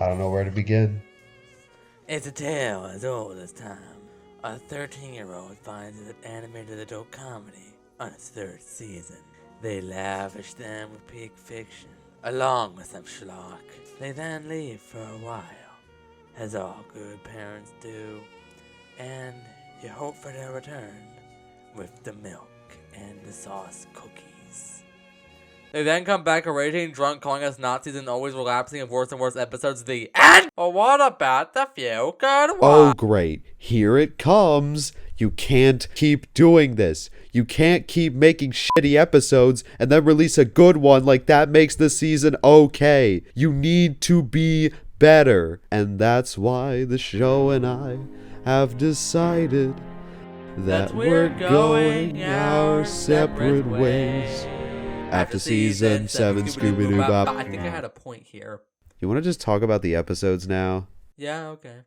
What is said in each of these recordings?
I don't know where to begin. It's a tale as old as time. A 13-year-old finds an animated adult comedy on its third season. They lavish them with peak fiction, along with some schlock. They then leave for a while, as all good parents do, and you hope for their return with the milk and the sauce cookies. They then come back raging drunk, calling us Nazis, and always relapsing in worse and worse episodes. The end! But what about the few good ones? Oh, great. Here it comes. You can't keep doing this. You can't keep making shitty episodes and then release a good one like that makes the season okay. You need to be better. And that's why the show and I have decided that we're going our separate ways. After season 7, Scooby-Doo Bop. I think I had a point here. You want to just talk about the episodes now? Yeah, okay.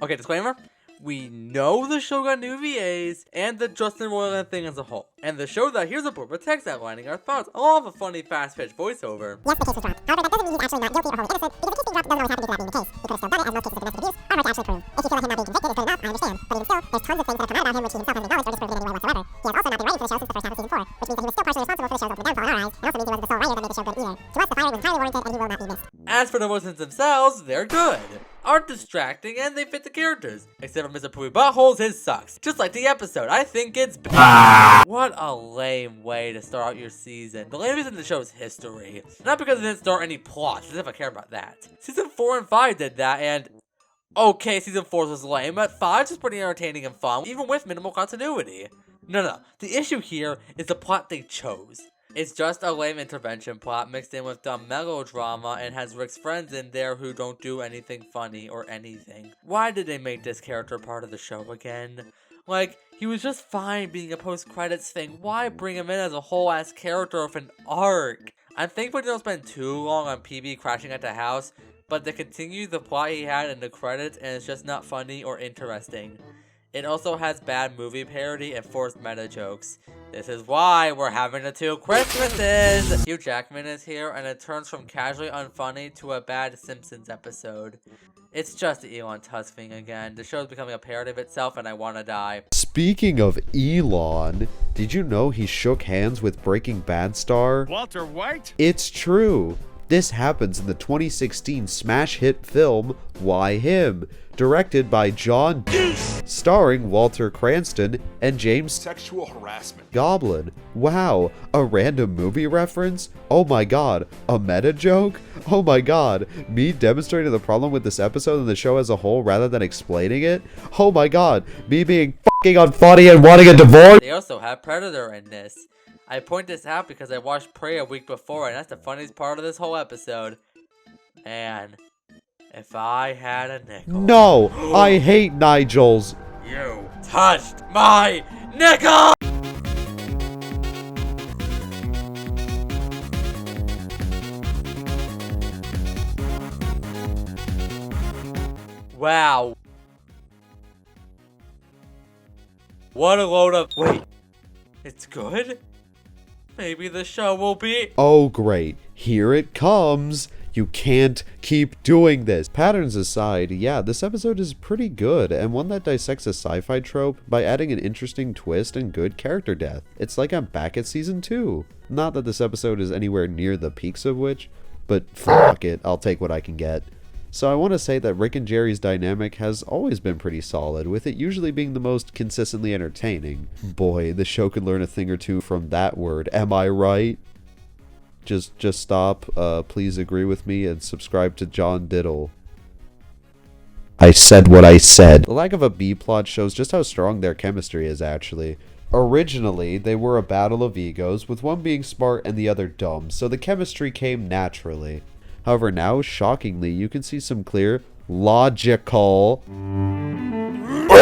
Okay, disclaimer. We know the show got new VAs and the Justin Roiland thing as a whole. And the show that here's a board with text outlining our thoughts, along with a funny fast-pitched voiceover. Yes, the case was dropped. However, that doesn't mean he's actually not guilty or wholly innocent, because the case being dropped doesn't always have to be that being the case. He could have still done it, as most cases of domestic abuse are hard to actually prove. If you feel like him not being convicted is good enough, I understand. But even still, there's tons of things that have come out about him which he himself hasn't acknowledged or disproved in any way whatsoever. He has also not been writing for the show since the first half of season 4, which means that he was still partially responsible for the show's ultimate downfall in our eyes, and also means he wasn't the sole writer that made the show good either. To us, the firing was entirely warranted, and he will not be missed. As for the voices themselves, they're good, aren't distracting, and they fit the characters. Except for Mr. Pooey Buttholes, his sucks. Just like the episode, I think it's bad. What a lame way to start out your season. The lamest in the show's history. Not because it didn't start any plots, as if I care about that. Season 4 and 5 did that, and okay, season 4 was lame, but 5 was pretty entertaining and fun, even with minimal continuity. No. The issue here is the plot they chose. It's just a lame intervention plot mixed in with dumb melodrama and has Rick's friends in there who don't do anything funny or anything. Why did they make this character part of the show again? Like, he was just fine being a post-credits thing. Why bring him in as a whole-ass character with an arc? I'm thankful they don't spend too long on PB crashing at the house, but they continue the plot he had in the credits and it's just not funny or interesting. It also has bad movie parody and forced meta jokes. This is why we're having the 2 Christmases! Hugh Jackman is here, and it turns from casually unfunny to a bad Simpsons episode. It's just Elon Tusk thing again. The show's becoming a parody of itself, and I wanna die. Speaking of Elon, did you know he shook hands with Breaking Bad star Walter White? It's true. This happens in the 2016 smash hit film Why Him, directed by JohnDouche, starring Walter Cranston and James Sexual harassment. Goblin. Wow, a random movie reference? Oh my god, a meta joke? Oh my god, me demonstrating the problem with this episode and the show as a whole rather than explaining it? Oh my god, me being fucking unfunny and wanting a divorce? They also have Predator in this. I point this out because I watched Prey a week before, and that's the funniest part of this whole episode. And if I had a nickel... No, I hate Nigels. You touched my nickel! Wow. What a load of... Wait. It's good? Maybe the show will be... Oh great, here it comes. You can't keep doing this. Patterns aside, yeah, this episode is pretty good, and one that dissects a sci-fi trope by adding an interesting twist and good character death. It's like I'm back at season 2. Not that this episode is anywhere near the peaks of which, but fuck it, I'll take what I can get. So I want to say that Rick and Jerry's dynamic has always been pretty solid, with it usually being the most consistently entertaining. Boy, the show could learn a thing or two from that word, am I right? Just stop, please agree with me and subscribe to John Diddle. I said what I said. The lack of a B-plot shows just how strong their chemistry is, actually. Originally, they were a battle of egos, with one being smart and the other dumb, so the chemistry came naturally. However, now, shockingly, you can see some clear, logical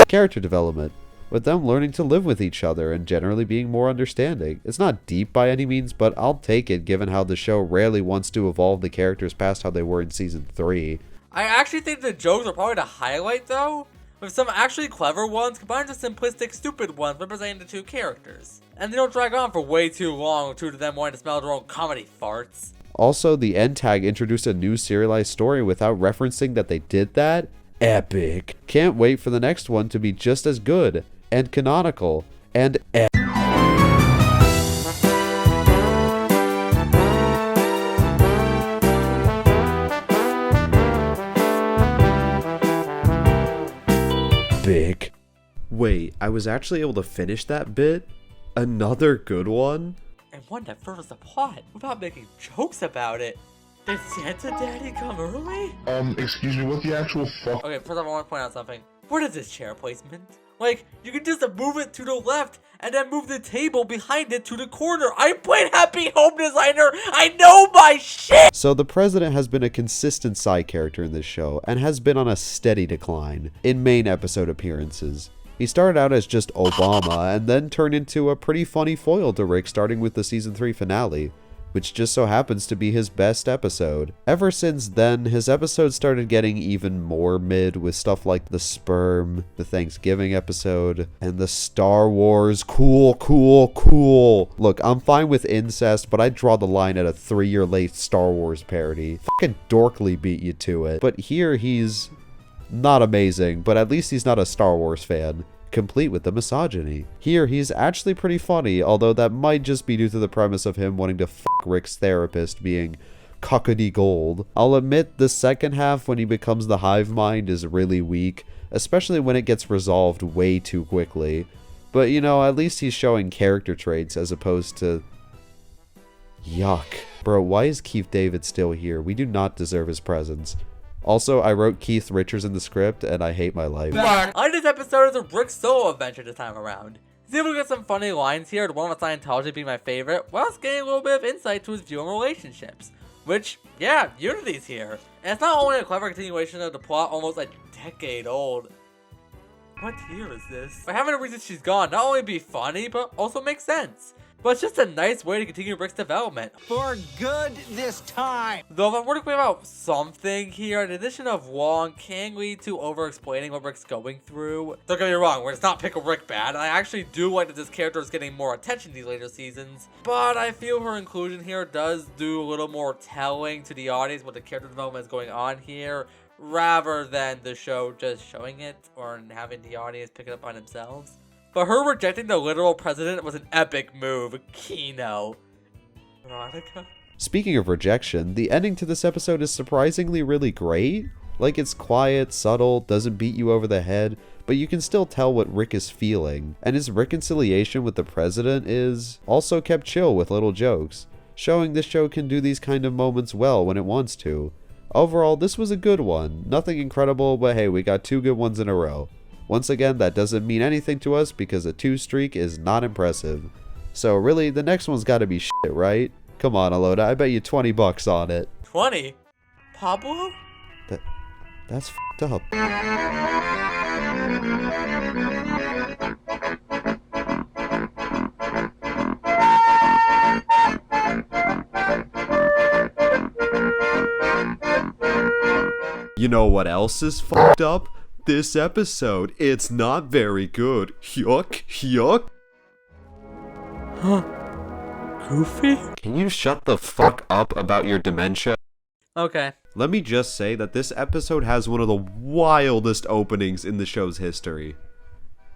character development, with them learning to live with each other and generally being more understanding. It's not deep by any means, but I'll take it given how the show rarely wants to evolve the characters past how they were in season 3. I actually think the jokes are probably the highlight, though. with some actually clever ones combined with simplistic, stupid ones representing the two characters. And they don't drag on for way too long, due to them wanting to smell their own comedy farts. Also, the end tag introduced a new serialized story without referencing that they did that. Epic. Can't wait for the next one to be just as good, and canonical, and epic. Wait, I was actually able to finish that bit? Another good one? And one that furthers the plot without making jokes about it. Did Santa Daddy come early? Excuse me, what the actual fuck? Okay, first off, I want to point out something. What is this chair placement? Like, you can just move it to the left and then move the table behind it to the corner. I played Happy Home Designer. I know my shit. So the president has been a consistent side character in this show and has been on a steady decline in main episode appearances. He started out as just Obama and then turned into a pretty funny foil to Rick, starting with the season 3 finale, which just so happens to be his best episode. Ever since then, his episodes started getting even more mid with stuff like the sperm, the Thanksgiving episode, and the Star Wars cool. Look, I'm fine with incest, but I draw the line at a 3-year late Star Wars parody. Fucking Dorkly beat you to it. But here he's not amazing, but at least he's not a Star Wars fan, complete with the misogyny. Here, he's actually pretty funny, although that might just be due to the premise of him wanting to fuck Rick's therapist being cockady gold. I'll admit the second half when he becomes the hive mind is really weak, especially when it gets resolved way too quickly. But you know, at least he's showing character traits as opposed to... Yuck. Bro, why is Keith David still here? We do not deserve his presence. Also, I wrote Keith Richards in the script, and I hate my life. I like this episode as a Rick solo adventure this time around. He's able to get some funny lines here, the one with Scientology being my favorite, whilst getting a little bit of insight to his view on relationships. Which, yeah, Unity's here. And it's not only a clever continuation of the plot almost a decade old. What year is this? By having a reason she's gone, not only be funny, but also make sense. But it's just a nice way to continue Rick's development. For good this time. Though if I'm were to complain about something here, the addition of Wong can lead to over-explaining what Rick's going through. Don't get me wrong, we're just not picking Rick bad. I actually do like that this character is getting more attention these later seasons. But I feel her inclusion here does do a little more telling to the audience what the character development is going on here, rather than the show just showing it or having the audience pick it up on themselves. But her rejecting the literal president was an epic move. Kino. Veronica? Speaking of rejection, the ending to this episode is surprisingly really great. Like, it's quiet, subtle, doesn't beat you over the head, but you can still tell what Rick is feeling. And his reconciliation with the president is also kept chill with little jokes, showing this show can do these kind of moments well when it wants to. Overall, this was a good one. Nothing incredible, but hey, we got 2 good ones in a row. Once again, that doesn't mean anything to us because a 2 streak is not impressive. So really, the next one's gotta be shit, right? Come on, Alota, I bet you $20 on it. 20? Pablo? That's f***ed up. You know what else is f***ed up? This episode, it's not very good. Yuck, yuck. Huh? Goofy? Can you shut the fuck up about your dementia? Okay. Let me just say that this episode has one of the wildest openings in the show's history.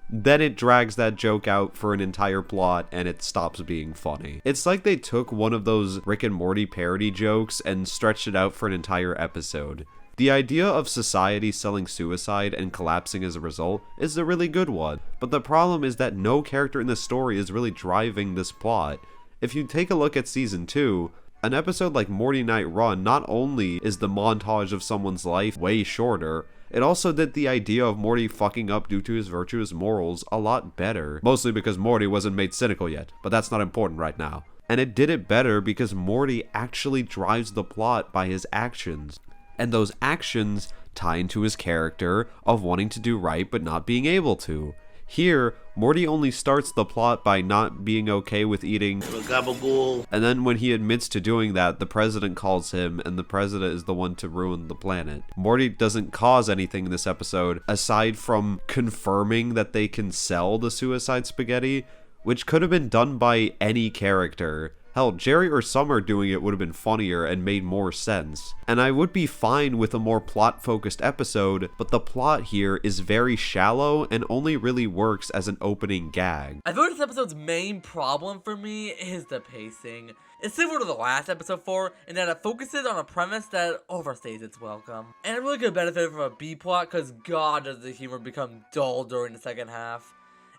Then it drags that joke out for an entire plot and it stops being funny. It's like they took one of those Rick and Morty parody jokes and stretched it out for an entire episode. The idea of society selling suicide and collapsing as a result is a really good one, but the problem is that no character in the story is really driving this plot. If you take a look at season 2, an episode like Morty Night Run not only is the montage of someone's life way shorter, it also did the idea of Morty fucking up due to his virtuous morals a lot better. Mostly because Morty wasn't made cynical yet, but that's not important right now. And it did it better because Morty actually drives the plot by his actions. And those actions tie into his character of wanting to do right but not being able to. Here, Morty only starts the plot by not being okay with eating gabagool, and then when he admits to doing that, the president calls him, and the president is the one to ruin the planet. Morty doesn't cause anything in this episode, aside from confirming that they can sell the suicide spaghetti, which could have been done by any character. Hell, Jerry or Summer doing it would have been funnier and made more sense. And I would be fine with a more plot-focused episode, but the plot here is very shallow and only really works as an opening gag. I feel like this episode's main problem for me is the pacing. It's similar to the last episode 4 in that it focuses on a premise that overstays its welcome. And it really could benefit from a B-plot because god does the humor become dull during the second half.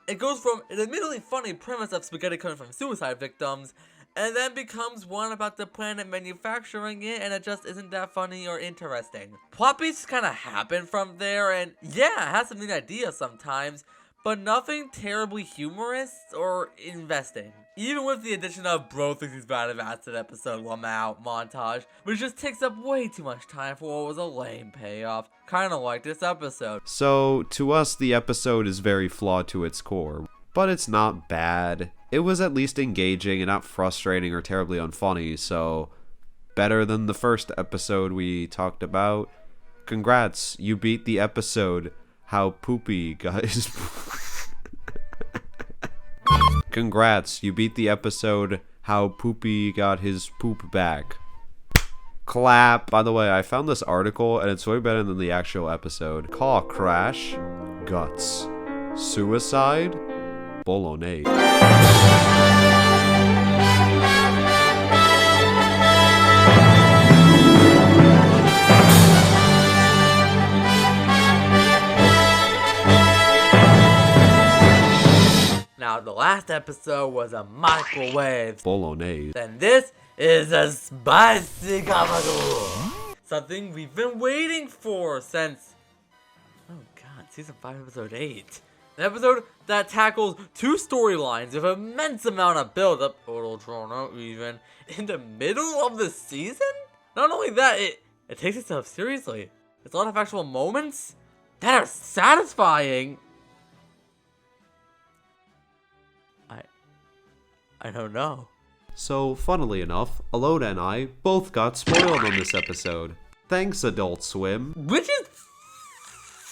It goes from an admittedly funny premise of spaghetti coming from suicide victims, and then becomes one about the planet manufacturing it, and it just isn't that funny or interesting. Plot beats kind of happen from there, and yeah, it has some neat ideas sometimes, but nothing terribly humorous or investing. Even with the addition of bro thinks he's bad at acid episode 1 out montage, which just takes up way too much time for what was a lame payoff. Kinda like this episode. So, to us, the episode is very flawed to its core, but it's not bad. It was at least engaging and not frustrating or terribly unfunny, so better than the first episode we talked about. Congrats, you beat the episode How Poopy Got His... Congrats, you beat the episode How Poopy Got His Poop Back. Clap. By the way, I found this article and it's way better than the actual episode. Car crash, guts, suicide, bolognese. Now, the last episode was a microwave Bolognese. and this is a spicy gabagool. Something we've been waiting for since, oh god, season 5, episode 8. An episode that tackles 2 storylines with an immense amount of build-up, a little drawn out even, in the middle of the season? Not only that, it takes itself seriously. There's a lot of actual moments that are satisfying. I don't know. So, funnily enough, Alona and I both got spoiled on this episode. Thanks, Adult Swim. Which is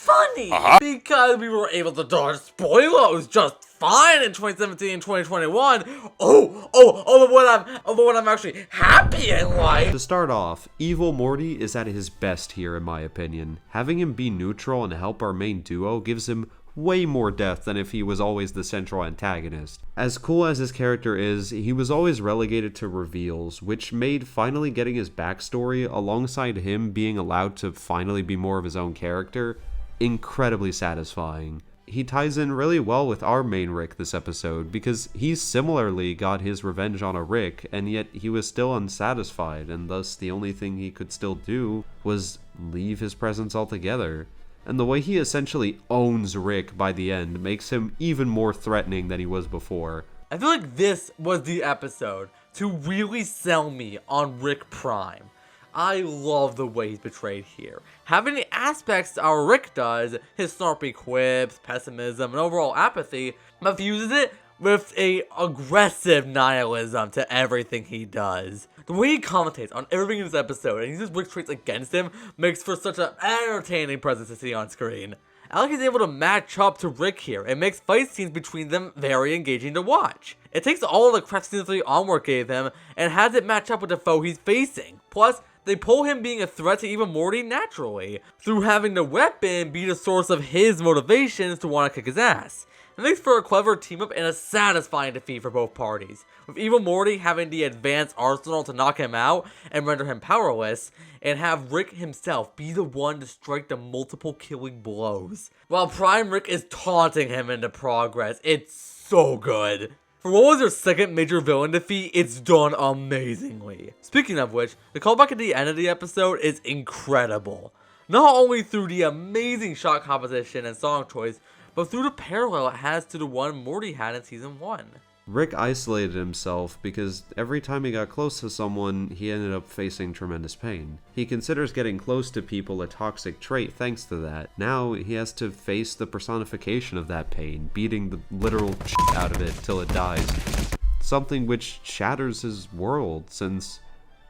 funny because we were able to dodge spoilers just fine in 2017 and 2021. But what I'm actually happy in life. To start off, Evil Morty is at his best here in my opinion. Having him be neutral and help our main duo gives him way more depth than if he was always the central antagonist. As cool as his character is, he was always relegated to reveals, which made finally getting his backstory alongside him being allowed to finally be more of his own character incredibly satisfying. He ties in really well with our main Rick this episode because he similarly got his revenge on a Rick, and yet he was still unsatisfied, and thus the only thing he could still do was leave his presence altogether. And the way he essentially owns Rick by the end makes him even more threatening than he was before. I feel like this was the episode to really sell me on Rick Prime. I love the way he's portrayed here. Having the aspects our Rick does, his snarky quips, pessimism, and overall apathy, but fuses it with a aggressive nihilism to everything he does. The way he commentates on everything in this episode and uses Rick's traits against him makes for such an entertaining presence to see on screen. Alec is able to match up to Rick here and makes fight scenes between them very engaging to watch. It takes all the crap scenes the onward gave him and has it match up with the foe he's facing. Plus, they pull him being a threat to even Morty naturally, through having the weapon be the source of his motivations to want to kick his ass. It makes for a clever team up and a satisfying defeat for both parties, with Evil Morty having the advanced arsenal to knock him out and render him powerless, and have Rick himself be the one to strike the multiple killing blows, while Prime Rick is taunting him into progress. It's so good. For what was their second major villain defeat, it's done amazingly. Speaking of which, the callback at the end of the episode is incredible. Not only through the amazing shot composition and song choice, but through the parallel it has to the one Morty had in season 1. Rick isolated himself because every time he got close to someone, he ended up facing tremendous pain. He considers getting close to people a toxic trait thanks to that. Now he has to face the personification of that pain, beating the literal shit out of it till it dies. Something which shatters his world since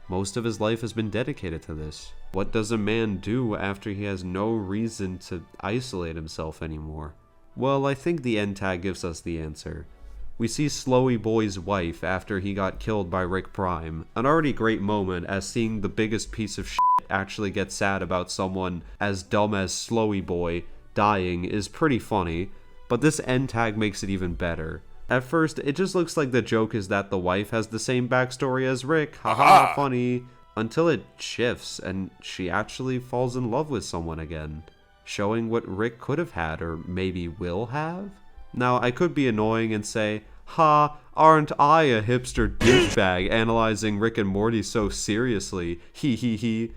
most of his life has been dedicated to this. What does a man do after he has no reason to isolate himself anymore? Well, I think the end tag gives us the answer. We see Slowy Boy's wife after he got killed by Rick Prime. An already great moment, as seeing the biggest piece of shit actually get sad about someone as dumb as Slowy Boy dying is pretty funny, but this end tag makes it even better. At first, it just looks like the joke is that the wife has the same backstory as Rick, haha, funny, until it shifts and she actually falls in love with someone again, showing what Rick could have had or maybe will have. Now, I could be annoying and say, ha, aren't I a hipster douchebag analyzing Rick and Morty so seriously, hee hee hee,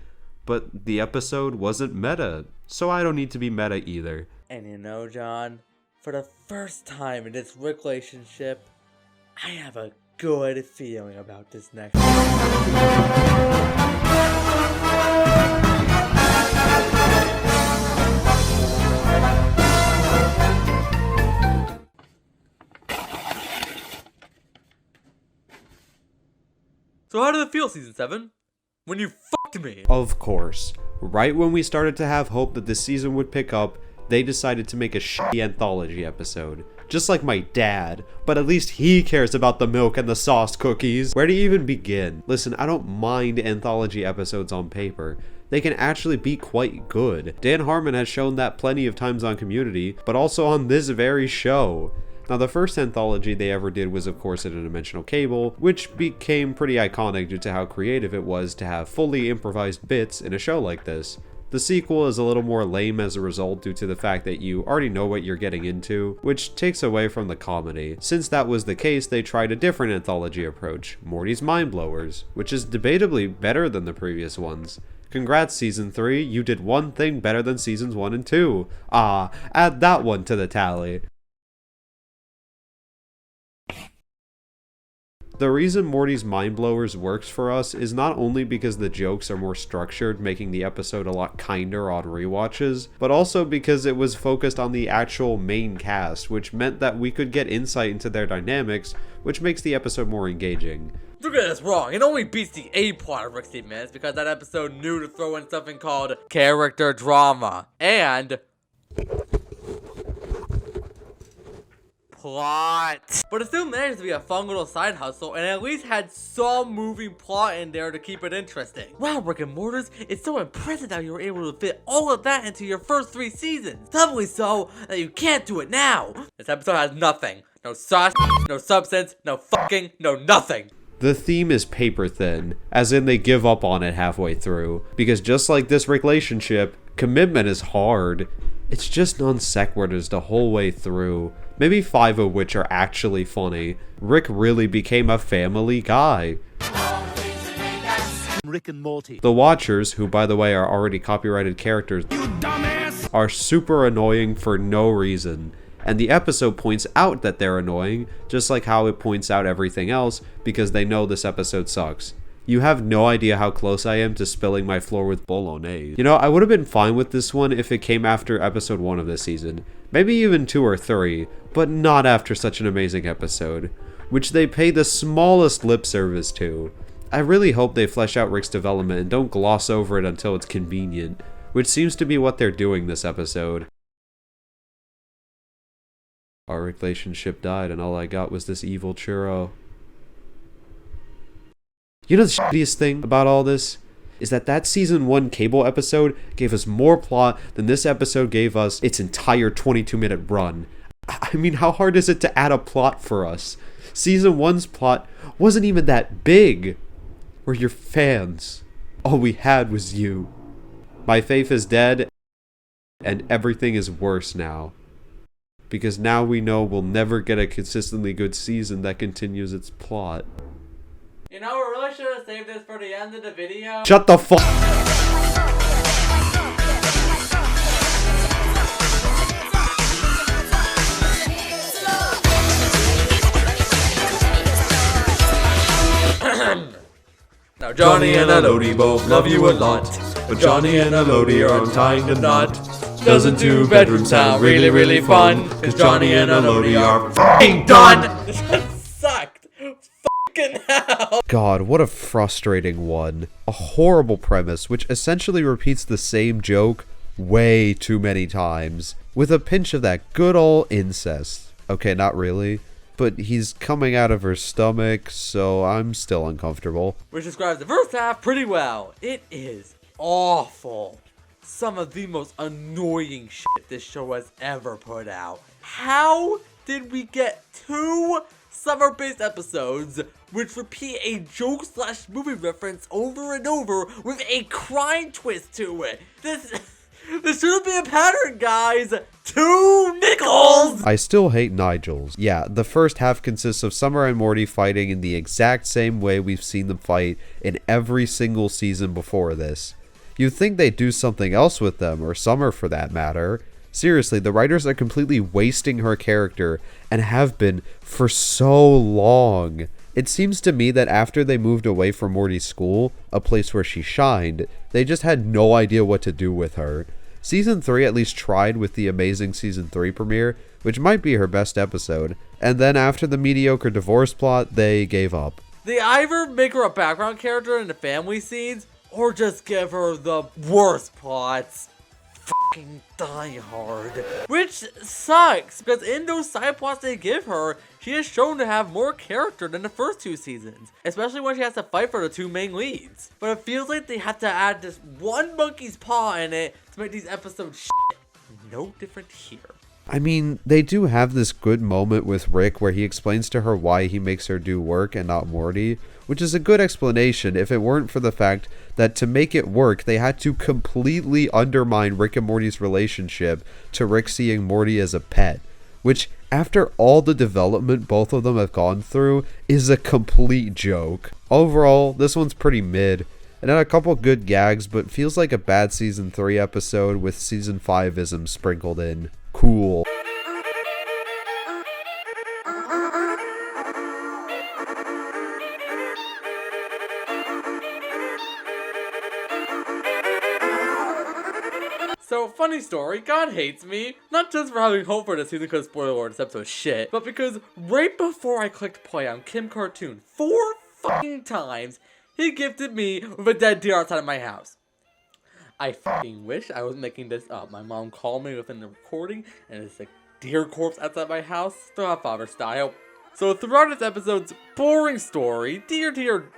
but the episode wasn't meta, so I don't need to be meta either. And you know, John, for the first time in this Ricklationship, I have a good feeling about this next So how did it feel, Season 7? When you fucked me? Of course. Right when we started to have hope that this season would pick up, they decided to make a shitty anthology episode. Just like my dad, but at least he cares about the milk and the sauce cookies. Where to even begin? Listen, I don't mind anthology episodes on paper. They can actually be quite good. Dan Harmon has shown that plenty of times on Community, but also on this very show. Now, the first anthology they ever did was, of course, Interdimensional Cable, which became pretty iconic due to how creative it was to have fully improvised bits in a show like this. The sequel is a little more lame as a result due to the fact that you already know what you're getting into, which takes away from the comedy. Since that was the case, they tried a different anthology approach, Morty's Mind Blowers, which is debatably better than the previous ones. Congrats, Season 3, you did one thing better than Seasons 1 and 2. Ah, add that one to the tally. The reason Morty's Mind Blowers works for us is not only because the jokes are more structured, making the episode a lot kinder on rewatches, but also because it was focused on the actual main cast, which meant that we could get insight into their dynamics, which makes the episode more engaging. Don't get us wrong, it only beats the A plot of Rick Minutes because that episode knew to throw in something called character drama and plot. But it still managed to be a fun little side hustle and at least had some moving plot in there to keep it interesting. Wow, Rick and Mortars, it's so impressive that you were able to fit all of that into your first 3 seasons. Doubly so that you can't do it now. This episode has nothing. No sauce, no substance, no fucking, no nothing. The theme is paper thin, as in they give up on it halfway through, because just like this Ricklationship, commitment is hard. It's just non sequiturs the whole way through, maybe 5 of which are actually funny. Rick really became a family guy. Rick and Morty. The Watchers, who by the way are already copyrighted characters, are super annoying for no reason. And the episode points out that they're annoying, just like how it points out everything else, because they know this episode sucks. You have no idea how close I am to spilling my floor with bolognese. You know, I would have been fine with this one if it came after episode 1 of this season. Maybe even 2 or 3, but not after such an amazing episode, which they pay the smallest lip service to. I really hope they flesh out Rick's development and don't gloss over it until it's convenient, which seems to be what they're doing this episode. Our relationship died and all I got was this evil churro. You know the shittiest thing about all this? Is that season 1 cable episode gave us more plot than this episode gave us its entire 22-minute run. I mean, how hard is it to add a plot for us? Season 1's plot wasn't even that big. We're your fans. All we had was you. My faith is dead, and everything is worse now. Because now we know we'll never get a consistently good season that continues its plot. You know, we really should have saved this for the end of the video. Shut the fuck. Johnny and Elodie both love you a lot, but Johnny and Elodie are untying the knot. Doesn't two-bedroom sound really, really fun? Cause Johnny and Elodie are f***ing done! That sucked! Fucking hell! God, what a frustrating one. A horrible premise, which essentially repeats the same joke way too many times, with a pinch of that good old incest. Okay, not really, but he's coming out of her stomach, so I'm still uncomfortable. Which describes the first half pretty well. It is awful. Some of the most annoying shit this show has ever put out. How did we get 2 summer-based episodes which repeat a joke/movie reference over and over with a crime twist to it? This shouldn't be a pattern, guys. 2 nickels! I still hate Nigel's. Yeah, the first half consists of Summer and Morty fighting in the exact same way we've seen them fight in every single season before this. You'd think they'd do something else with them, or Summer for that matter. Seriously, the writers are completely wasting her character, and have been for so long. It seems to me that after they moved away from Morty's school, a place where she shined, they just had no idea what to do with her. Season 3 at least tried with the amazing Season 3 premiere, which might be her best episode, and then after the mediocre divorce plot, they gave up. They either make her a background character in the family scenes, or just give her the worst plots. Fucking Die Hard. Which sucks, because in those side plots they give her, she is shown to have more character than the first 2 seasons. Especially when she has to fight for the 2 main leads. But it feels like they had to add this one monkey's paw in it to make these episodes shit. No different here. I mean, they do have this good moment with Rick where he explains to her why he makes her do work and not Morty, which is a good explanation if it weren't for the fact that to make it work, they had to completely undermine Rick and Morty's relationship to Rick seeing Morty as a pet, which, after all the development both of them have gone through, is a complete joke. Overall, this one's pretty mid. It had a couple good gags, but feels like a bad Season 3 episode with Season 5-isms sprinkled in. Cool. So, funny story, God hates me, not just for having hope for this season because spoiler alert, this episode's shit, but because right before I clicked play on Kim Cartoon 4 fucking times, he gifted me with a dead deer outside of my house. I fucking wish I was making this up. My mom called me within the recording, and it's a deer corpse outside my house, still have father style. So throughout this episode's boring story, D-tier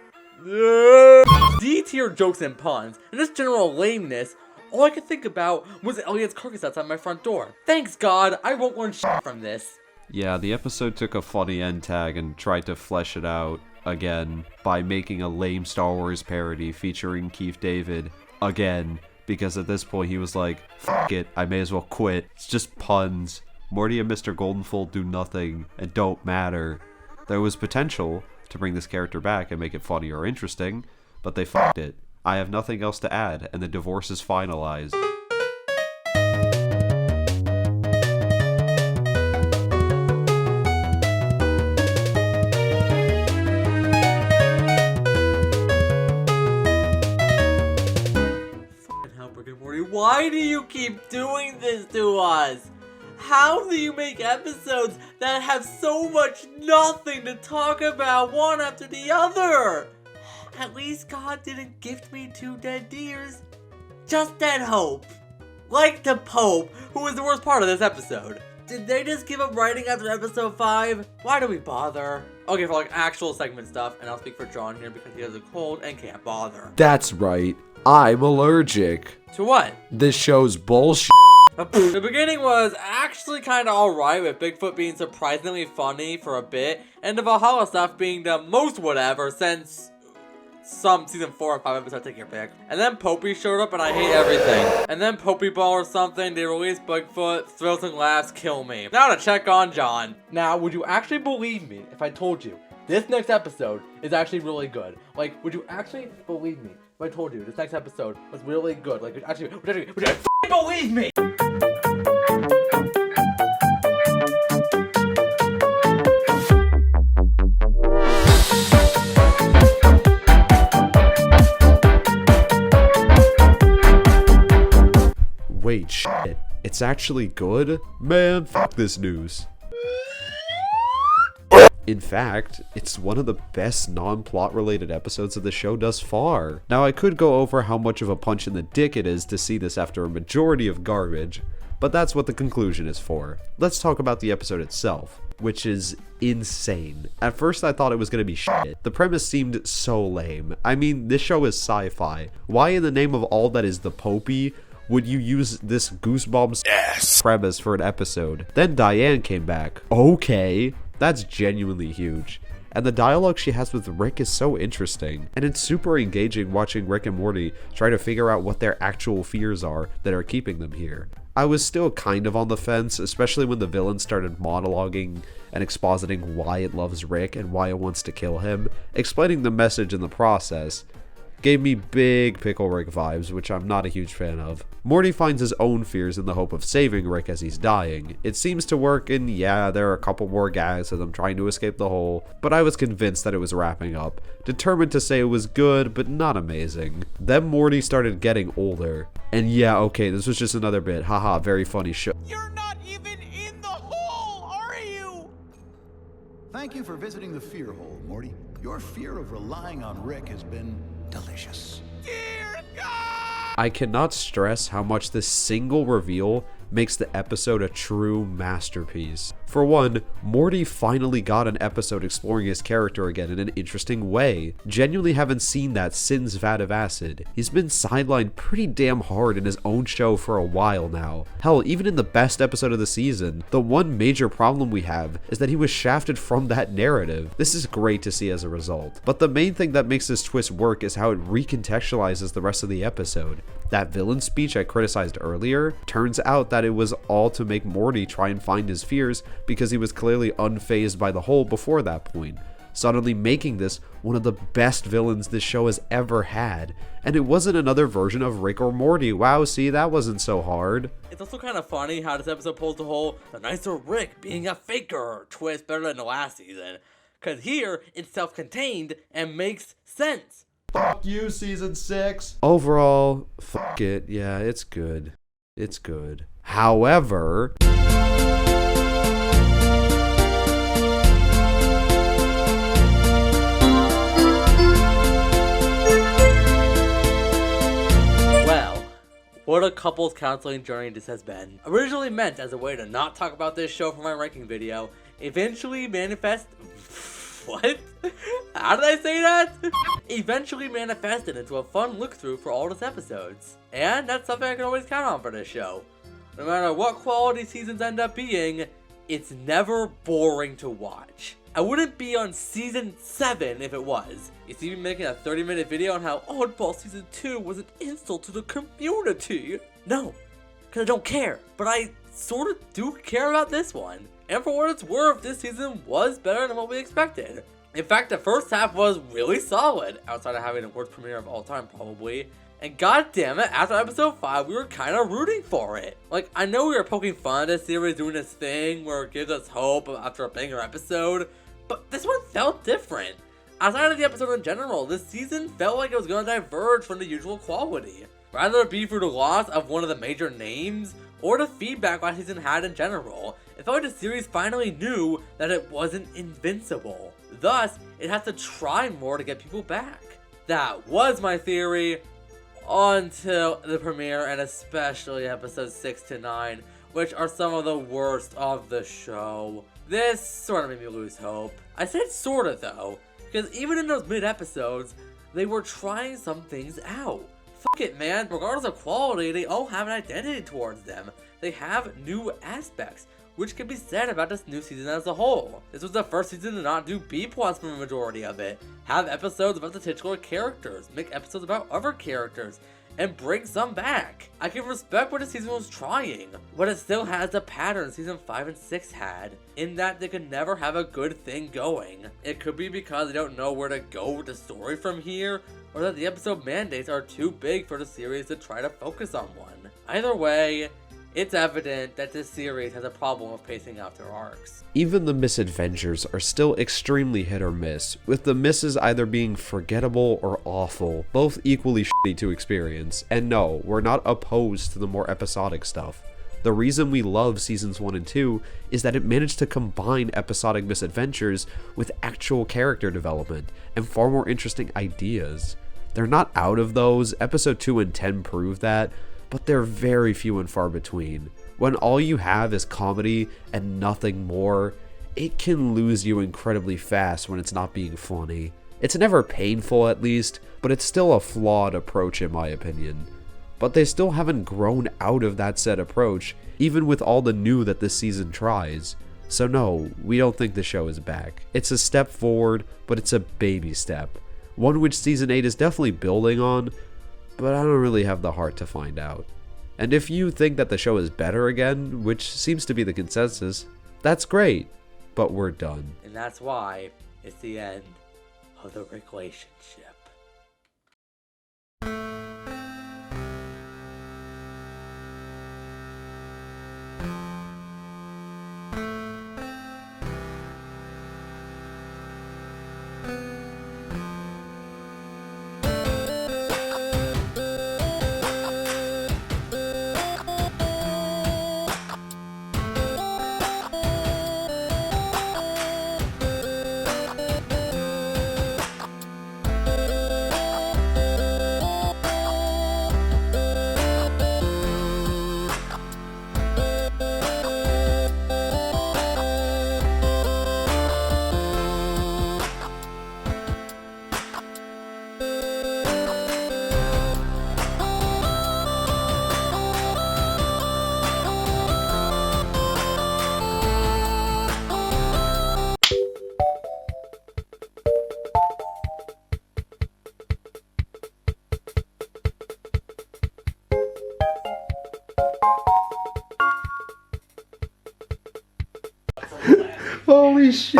jokes and puns, and this general lameness, all I could think about was Elliot's carcass outside my front door. Thanks God, I won't learn shit from this. Yeah, the episode took a funny end tag and tried to flesh it out again by making a lame Star Wars parody featuring Keith David again, because at this point he was like, fuck it, I may as well quit. It's just puns. Morty and Mr. Goldenfold do nothing and don't matter. There was potential to bring this character back and make it funny or interesting, but they fucked it. I have nothing else to add, and the divorce is finalized. Why do you keep doing this to us? How do you make episodes that have so much nothing to talk about one after the other? At least God didn't gift me 2 dead deers. Just dead hope. Like the Pope, who was the worst part of this episode. Did they just give up writing after episode 5? Why do we bother? Okay, for like actual segment stuff, and I'll speak for John here because he has a cold and can't bother. That's right. I'm allergic. To what? This show's bullshit. The beginning was actually kind of alright, with Bigfoot being surprisingly funny for a bit, and the Valhalla stuff being the most whatever since some season 4 and 5 episodes, take your pick. And then Popey showed up and I hate everything. And then Popey Ball or something, they released Bigfoot, thrills and laughs, kill me. Now to check on John. Now, would you actually believe me if I told you this next episode is actually really good? Like, would you actually believe me if I told you this next episode was really good? Like, would you f***ing believe me? Wait, shit. It's actually good? Man, fuck this news. In fact, it's one of the best non-plot related episodes of the show thus far. Now, I could go over how much of a punch in the dick it is to see this after a majority of garbage, but that's what the conclusion is for. Let's talk about the episode itself, which is insane. At first I thought it was gonna be shit. The premise seemed so lame. I mean, this show is sci-fi. Why in the name of all that is the Popey would you use this Goosebumps premise for an episode? Then Diane came back. Okay, that's genuinely huge. And the dialogue she has with Rick is so interesting. And it's super engaging watching Rick and Morty try to figure out what their actual fears are that are keeping them here. I was still kind of on the fence, especially when the villain started monologuing and expositing why it loves Rick and why it wants to kill him. Explaining the message in the process gave me big Pickle Rick vibes, which I'm not a huge fan of. Morty finds his own fears in the hope of saving Rick as he's dying. It seems to work, and yeah, there are a couple more gags of them trying to escape the hole, but I was convinced that it was wrapping up, determined to say it was good, but not amazing. Then Morty started getting older, and yeah, okay, this was just another bit, haha, very funny show. You're not even in the hole, are you? Thank you for visiting the fear hole, Morty. Your fear of relying on Rick has been delicious. Dear God! I cannot stress how much this single reveal makes the episode a true masterpiece. For one, Morty finally got an episode exploring his character again in an interesting way. Genuinely haven't seen that since Vat of Acid. He's been sidelined pretty damn hard in his own show for a while now. Hell, even in the best episode of the season, the one major problem we have is that he was shafted from that narrative. This is great to see as a result. But the main thing that makes this twist work is how it recontextualizes the rest of the episode. That villain speech I criticized earlier, turns out that it was all to make Morty try and find his fears because he was clearly unfazed by the whole before that point, suddenly making this one of the best villains this show has ever had. And it wasn't another version of Rick or Morty. Wow, see, that wasn't so hard. It's also kind of funny how this episode pulls the whole the nicer Rick being a faker twist better than the last season, because here it's self-contained and makes sense. Fuck you, season 6. Overall, fuck it. Yeah, it's good. It's good. However, well, what a couples counseling journey this has been. Originally meant as a way to not talk about this show for my ranking video, eventually manifest... What? How did I say that? Eventually manifested into a fun look-through for all its episodes. And that's something I can always count on for this show. No matter what quality seasons end up being, it's never boring to watch. I wouldn't be on season 7 if it was. You see me making a 30-minute video on how Oddball season 2 was an insult to the community. No, because I don't care. But I sort of do care about this one. And for what it's worth, this season was better than what we expected. In fact, the first half was really solid, outside of having the worst premiere of all time probably. And goddamn it, after episode 5, we were kind of rooting for it. Like, I know we were poking fun at this series doing this thing where it gives us hope after a banger episode, but this one felt different. Outside of the episode in general, this season felt like it was going to diverge from the usual quality. Rather it be through the loss of one of the major names, or the feedback last season had in general. It felt like the series finally knew that it wasn't invincible. Thus, it has to try more to get people back. That was my theory until the premiere, and especially episodes 6 to 9, which are some of the worst of the show. This sort of made me lose hope. I said sorta though, because even in those mid-episodes, they were trying some things out. Fuck it, man. Regardless of quality, they all have an identity towards them. They have new aspects, which can be said about this new season as a whole. This was the first season to not do B-plots for the majority of it. Have episodes about the titular characters, make episodes about other characters, and bring some back. I can respect what the season was trying, but it still has the pattern season 5 and 6 had, in that they could never have a good thing going. It could be because they don't know where to go with the story from here, or that the episode mandates are too big for the series to try to focus on one. Either way, It's evident that this series has a problem with pacing out their arcs. Even the misadventures are still extremely hit or miss, with the misses either being forgettable or awful, both equally shitty to experience. And no, we're not opposed to the more episodic stuff. The reason we love seasons 1 and 2 is that it managed to combine episodic misadventures with actual character development and far more interesting ideas. They're not out of those, episode 2 and 10 prove that, but they're very few and far between. When all you have is comedy and nothing more, it can lose you incredibly fast when it's not being funny. It's never painful at least, but it's still a flawed approach in my opinion. But they still haven't grown out of that said approach, even with all the new that this season tries. So no, we don't think the show is back. It's a step forward, but it's a baby step. One which season 8 is definitely building on, but I don't really have the heart to find out. And if you think that the show is better again, which seems to be the consensus, that's great, but we're done. And that's why it's the end of the Ricklationship. Holy shit.